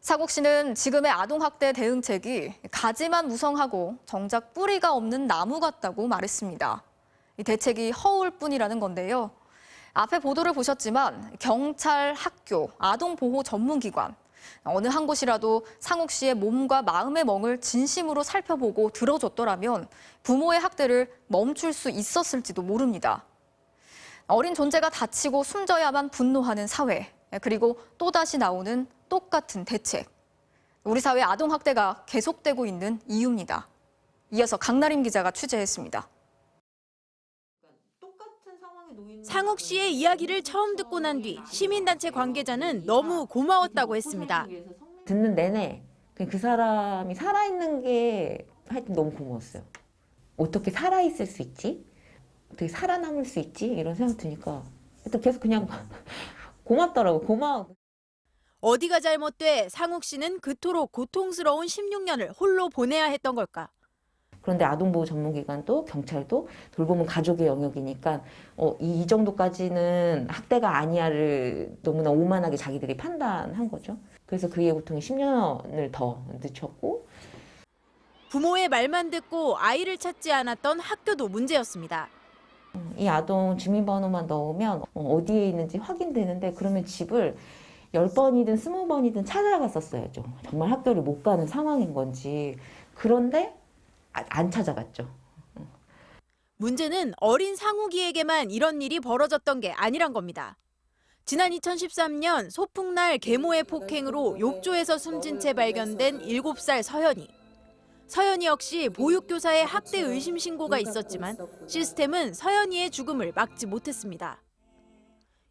사국시는 지금의 아동학대 대응책이 가지만 무성하고 정작 뿌리가 없는 나무 같다고 말했습니다. 이 대책이 허울 뿐이라는 건데요. 앞에 보도를 보셨지만 경찰, 학교, 아동보호 전문기관, 어느 한 곳이라도 상욱 씨의 몸과 마음의 멍을 진심으로 살펴보고 들어줬더라면 부모의 학대를 멈출 수 있었을지도 모릅니다. 어린 존재가 다치고 숨져야만 분노하는 사회, 그리고 또다시 나오는 똑같은 대책. 우리 사회 아동학대가 계속되고 있는 이유입니다. 이어서 강나림 기자가 취재했습니다. 상욱 씨의 이야기를 처음 듣고 난 뒤 시민단체 관계자는 너무 고마웠다고 했습니다. 듣는 내내 그 사람이 살아있는 게 하여튼 너무 고마웠어요. 어떻게 살아있을 수 있지? 어떻게 살아남을 수 있지? 이런 생각 드니까 일단 계속 그냥 고맙더라고. 고마워. 어디가 잘못돼 상욱 씨는 그토록 고통스러운 16년을 홀로 보내야 했던 걸까? 그런데 아동보호 전문기관도 경찰도 돌보면 가족의 영역이니까 이 정도까지는 학대가 아니야를 너무나 오만하게 자기들이 판단한 거죠. 그래서 그의 고통이 10년을 더 늦췄고 부모의 말만 듣고 아이를 찾지 않았던 학교도 문제였습니다. 이 아동 주민번호만 넣으면 어디에 있는지 확인되는데 그러면 집을 10번이든 20번이든 찾아갔었어야죠. 정말 학교를 못 가는 상황인 건지. 그런데 안 찾아갔죠. 문제는 어린 상욱이에게만 이런 일이 벌어졌던 게 아니란 겁니다. 지난 2013년 소풍날 계모의 폭행으로 욕조에서 숨진 채 발견된 7살 서연이. 서연이 역시 보육교사의 학대 의심 신고가 있었지만 시스템은 서연이의 죽음을 막지 못했습니다.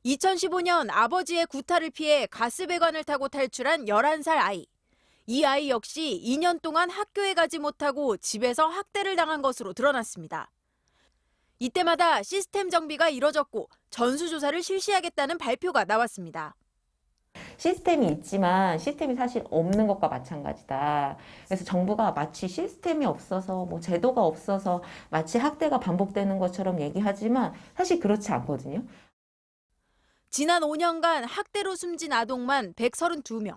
2015년 아버지의 구타를 피해 가스배관을 타고 탈출한 11살 아이. 이 아이 역시 2년 동안 학교에 가지 못하고 집에서 학대를 당한 것으로 드러났습니다. 이때마다 시스템 정비가 이뤄졌고 전수조사를 실시하겠다는 발표가 나왔습니다. 시스템이 있지만 시스템이 사실 없는 것과 마찬가지다. 그래서 정부가 마치 시스템이 없어서 제도가 없어서 마치 학대가 반복되는 것처럼 얘기하지만 사실 그렇지 않거든요. 지난 5년간 학대로 숨진 아동만 132명.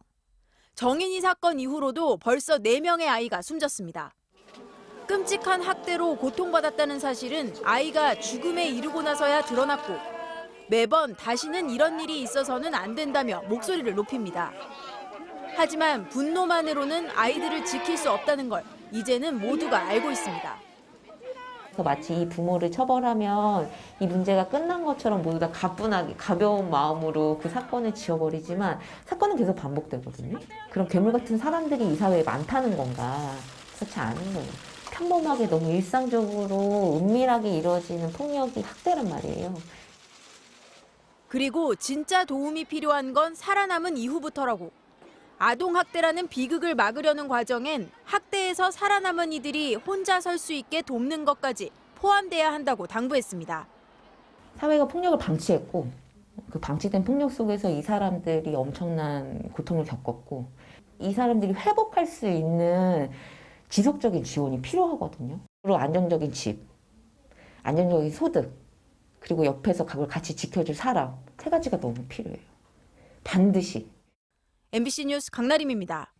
정인이 사건 이후로도 벌써 4명의 아이가 숨졌습니다. 끔찍한 학대로 고통받았다는 사실은 아이가 죽음에 이르고 나서야 드러났고 매번 다시는 이런 일이 있어서는 안 된다며 목소리를 높입니다. 하지만 분노만으로는 아이들을 지킬 수 없다는 걸 이제는 모두가 알고 있습니다. 그래서 마치 이 부모를 처벌하면 이 문제가 끝난 것처럼 모두 다 가뿐하게 가벼운 마음으로 그 사건을 지워버리지만 사건은 계속 반복되거든요. 그럼 괴물 같은 사람들이 이 사회에 많다는 건가? 그렇지 않은 거예요. 평범하게 너무 일상적으로 은밀하게 이루어지는 폭력이 학대란 말이에요. 그리고 진짜 도움이 필요한 건 살아남은 이후부터라고. 아동학대라는 비극을 막으려는 과정엔 학대에서 살아남은 이들이 혼자 설 수 있게 돕는 것까지 포함돼야 한다고 당부했습니다. 사회가 폭력을 방치했고 그 방치된 폭력 속에서 이 사람들이 엄청난 고통을 겪었고 이 사람들이 회복할 수 있는 지속적인 지원이 필요하거든요. 그리고 안정적인 집, 안정적인 소득, 그리고 옆에서 그걸 같이 지켜줄 사람, 3가지가 너무 필요해요. 반드시. MBC 뉴스 강나림입니다.